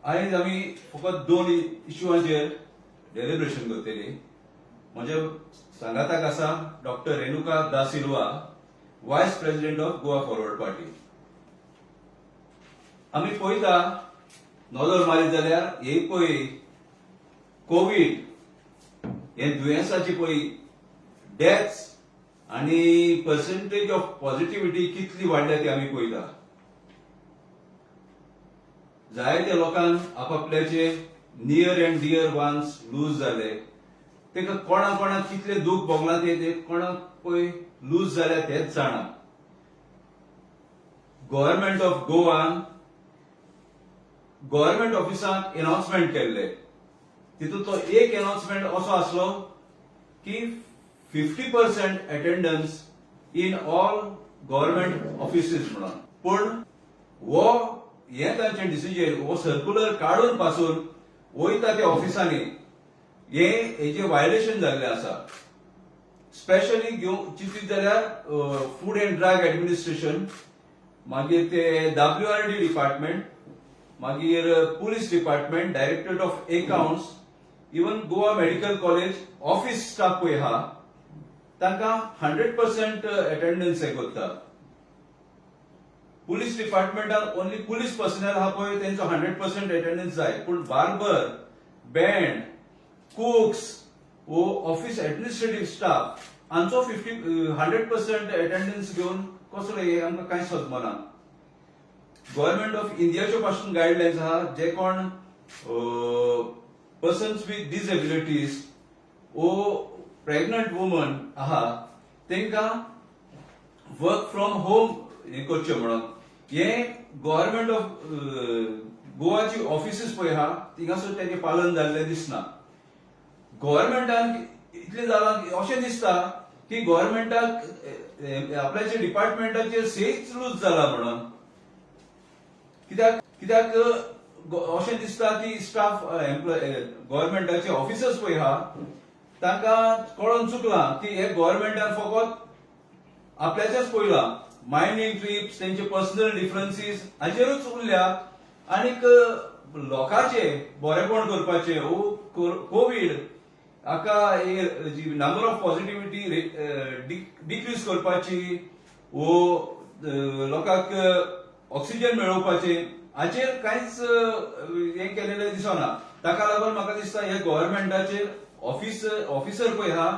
आयज आमी फकत दोन इश्यूआंचेर डेलिब्रेशन करतली. म्हज्या सांगाताक आसा doctor Renuka da Silva, vice president of Goa forward party. आमी पळयता नजर मारीत जाल्यार हे पळय कोविड हे दुयेंसाची पळय डेथ्स आनी पर्सेंटेज ऑफ पॉझिटिव्हिटी कितली वाडल्या ती आमी पळयता. जायत्या लोकांक आपापल्याचे near and dear ones lose जाले. तेका कोणाक कितले दूख भोगला ते कोणाक पळय लूज जाल्या तेच जाणा. गव्हर्नमेंट ऑफ गोवान गव्हर्नमेंट ऑफिसांत अनाउन्समेंट केल्ले. तितून तो एक अनाउन्समेंट असो आसलो की 50% attendance in all government offices म्हणून. पूण हे तांचे डिसिजन हो सर्क्युलर काडून पासून वयता त्या ऑफिसांनी हेचे वायलेशन जाल्ले आसा. स्पेशली चिंतीत जाल्यार फूड अँड ड्रग ऍडमिनिस्ट्रेशन, मागीर ते WRD डिपार्टमेंट, मागीर police department, directorate of accounts, even Goa medical college office staff पळय आहा तांकां 100% अटेंडन्स हे करता. पुलीस डिपार्टमेंटात ओन्ली पुलीस पर्सनल आहा पळय तेंचो 100% अटेंडन्स जाय. पूण बार्बर, बँड, कुक्स वो ऑफिस एडमिनिस्ट्रेटिव्ह स्टाफ हांचो 100% अटेंडन्स घेवन कसलो हे आमकां कांय समजना. गव्हर्नमेंट ऑफ इंडियाच्यो पासून गायडलायन्स आहा जे कोण पर्सन्स विथ डिसेबिलिटीज वो प्रेग्नंट वुमन आहा तेंकां वर्क फ्रॉम होम हे करचे म्हणून. हे गव्हर्नमेंट ऑफ गोवाची ऑफिसीस पळय आहा थिंगासर तेजे पालन जाल्ले दिसना. गव्हर्नमेंटान इतलें जालां अशें दिसता की गव्हर्नमेंटाक आपल्याच्या डिपार्टमेंटाचेर सेच लूज जाला म्हणून. कित्याक अशें दिसता की स्टाफ गव्हर्नमेंटाचे ऑफिसर्स पळय आहा तांकां कळोन चुकलां की हे गव्हर्नमेंटान फकत आपल्याच्याच पळयला. मायनिंग ट्रिप्स, तेंचे पर्सनल डिफरन्सीस हाचेरूच उरल्या आनीक लोकांचे बरेपण करपाचे कोविड हाका नंबर ऑफ पॉझिटिव्हिटी डिक्रीज करपाची लोकांक ऑक्सिजन मेळोवपाचे हाचेर कांयच हे केलेले दिसना. ताका लागून म्हाका दिसता हे गव्हर्नमेंटाचे ऑफिसर पळय आहा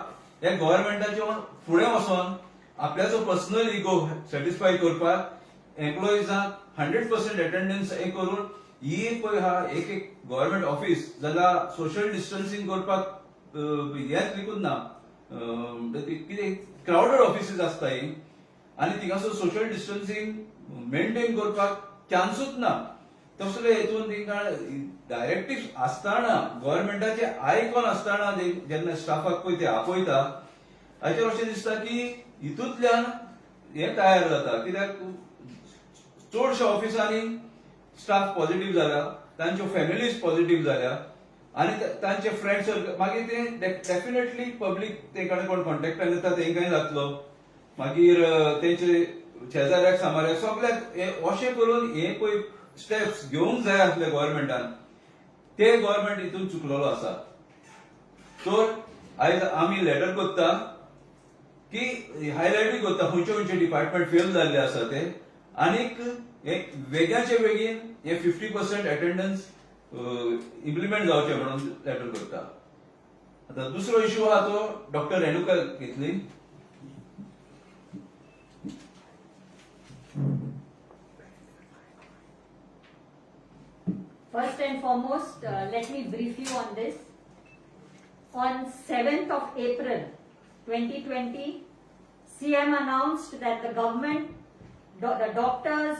हे गव्हर्नमेंटाचे फुडें वचोन आपल्याचो पर्सनल इगो सॅटिस्फाय करपाक एम्प्लॉईजांक 100% अटेंडन्स हे करून ही पळय आहा एक गव्हर्नमेंट ऑफिस जाल्यार सोशल डिस्टन्सिंग करपाक हेच लिकून ना. कितें क्राउडेड ऑफिसीस आसता ही आनी थिंगासर सोशल डिस्टन्सिंग मेंटेन करपाक चान्सूच ना. तसले हेतून तिंका डायरेक्टिव्ह आसतना गव्हर्नमेंटाचे आयकॉन आसतना जेन्ना स्टाफाक पळय ते आपयता हाचेर अशें दिसता की हितूंतल्यान हे तयार जाता. कित्याक चडशा ऑफिसांनी स्टाफ पॉझिटिव्ह जाला, तांच्यो फॅमिलीज पॉझिटिव्ह जाल्या आनी तांचे फ्रेंड सर्कल मागीर ते डेफिनेटली पब्लीक ते कडेन कोण कॉन्टॅक्टान येता तेंकाय जातलो. मागीर तेंचे शेजाऱ्याक सामाऱ्याक सगळ्याक अशें करून हे पळय स्टेप्स घेवंक जाय आसले गव्हर्नमेंटान ते गव्हर्नमेंट हितून चुकलेलो आसा. तर आयज आमी लेटर करता की हायलायटूय करता खंयचे डिपार्टमेंट फेल जाल्ले आसा ते आनीक वेगळ्याचे बेगीन हे 50% अटेंडन्स इम्प्लिमेंट जावचे म्हणून लेटर करता. आता दुसरो इश्यू आहा तो डॉक्टर रेणुका घेतली. First and foremost, let me brief you on this. On 7th of April 2020, CM announced that the government, the doctors,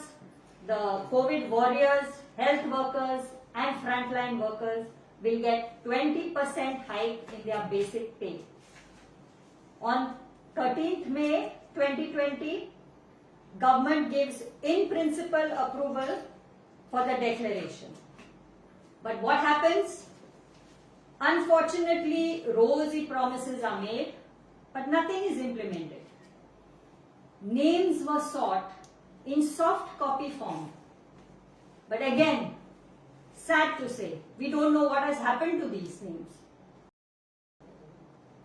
the COVID warriors, health workers and frontline workers will get 20% hike in their basic pay. On 13th May 2020, government gives in principle approval for the declaration. But what happens? Unfortunately, rosy promises are made, but nothing is implemented. Names were sought in soft copy form. But again, sad to say, we don't know what has happened to these names.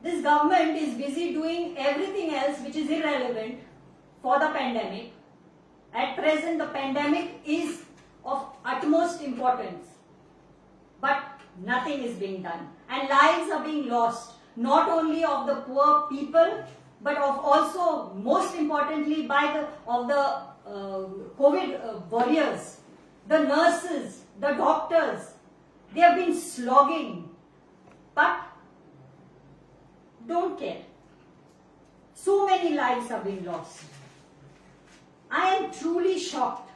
This government is busy doing everything else which is irrelevant for the pandemic. At present, the pandemic is of utmost importance, but nothing is being done, and lives are being lost, not only of the poor people, but of also, most importantly, of the COVID warriors, the nurses, the doctors. They have been slogging, but don't care. So many lives have been lost. I am truly shocked,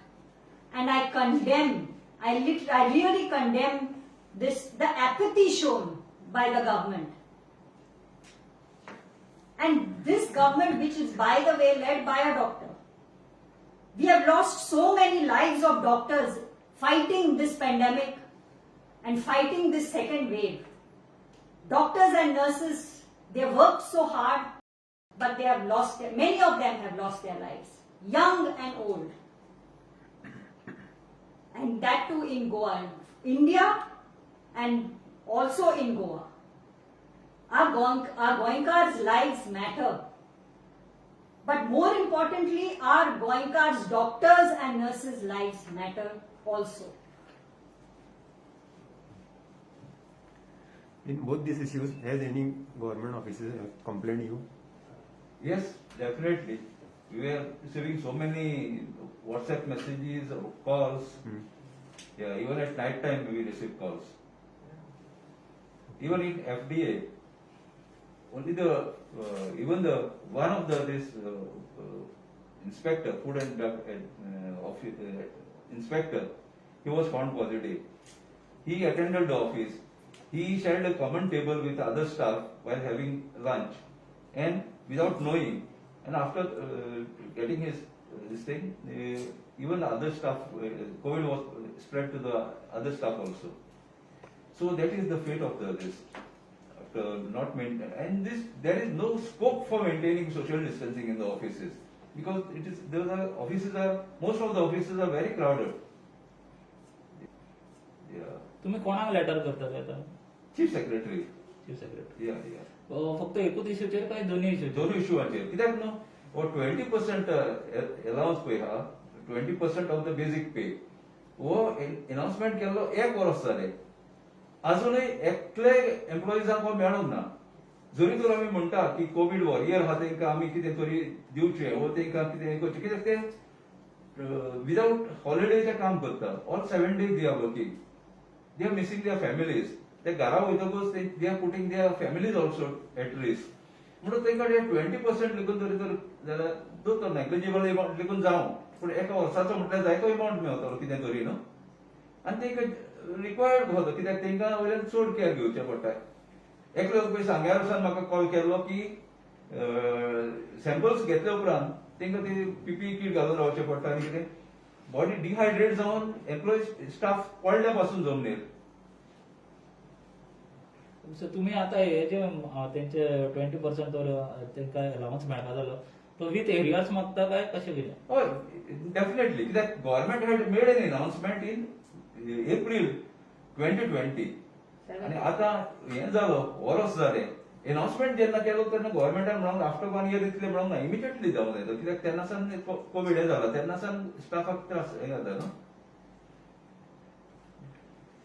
and I condemn, I really condemn the apathy shown by the government. And this government, which is, by the way, led by a doctor. We have lost so many lives of doctors fighting this pandemic and fighting this second wave. Doctors and nurses, they worked so hard, but they have lost, many of them have lost their lives, young and old. And that too in Goa, India, and also in Goa. Our Goenkars' lives matter. But more importantly, our Goenkars' doctors and nurses' lives matter also. In both these issues, has any government offices complained you? Yes, definitely. We were receiving so many WhatsApp messages or calls. Yeah, even at night time we receive calls. Even in FDA, only one of this inspector, food and drug inspector, he was found positive. He attended the office. He shared a common table with other staff while having lunch, and without knowing, and after getting his this thing, even the other staff, COVID was spread to the other staff also. So that is the fate of this. After not maintain, and there is no scope for maintaining social distancing in the offices, because most of the offices are very crowded. Yeah. तुम्ही कोणाक letter करतात आता? Chief Secretary. Chief secretary. Yeah. फक्त एकूच इश्यूचेर काय दोन्ही इश्यूचेर? दोन्ही इश्यूचेर. कित्याक न्हू, वो 20% allowance pay हा, 20% of the basic pay. वो announcement केल्लो 1 वर्स जालें. अजूनही एकले एम्प्लॉईजांक हो मेळूंक ना. जरी तर आमी म्हणटा की कोविड वॉरियर हा तांकां आमी कितें तरी दिवचें, वो तांकां कितें करचें, कित्याक ते विदाउट हॉलिडेचे काम करता. All 7 days they are working. They are missing their families. ते घरा वयतकूच they are putting their families also at risk. म्हणून तांकां 20% लिखून तरी तर जाल्यार दोतोर नेग्लिजिबल अमाउंट लिखून जावं, पूण एका वर्साचो म्हटल्यार जायतो अमाउंट मेळटलो कितें तरी न्हू. आनी तांकां रिक्वायर्ड कसो, कित्याक तांकां वयल्यान चड केअर घेवचें पडटा. एकलो पळय सांग्यार म्हाका कॉल केल्लो की सॅम्पल्स घेतल्या उपरांत तांकां ती PPE किट घालून रावचें पडटा आनी कितें बॉडी डिहायड्रेट जावन एम्प्लॉई स्टाफ पडल्या पासून जमनीर. सो तुम्ही आता हे जे त्यांचे 20% तर तांकां अलावन्स मेळपा जालो तो विथ एरियार्स मागता काय कशें कितें? हय, डेफिनेटली. कित्याक government had made an announcement in April 2020 आनी आतां हें जालो वर्स जालें. अनाउन्समेंट जेन्ना केलो तेन्ना गव्हर्नमेंटान म्हणून आफ्टर 1 year इतलें म्हणूंक ना, इमिजिएटली जावंक जाय. कित्याक तेन्नासान कोविड हें जाला, तेन्नासान स्टाफाक त्रास हें जाता न्हू.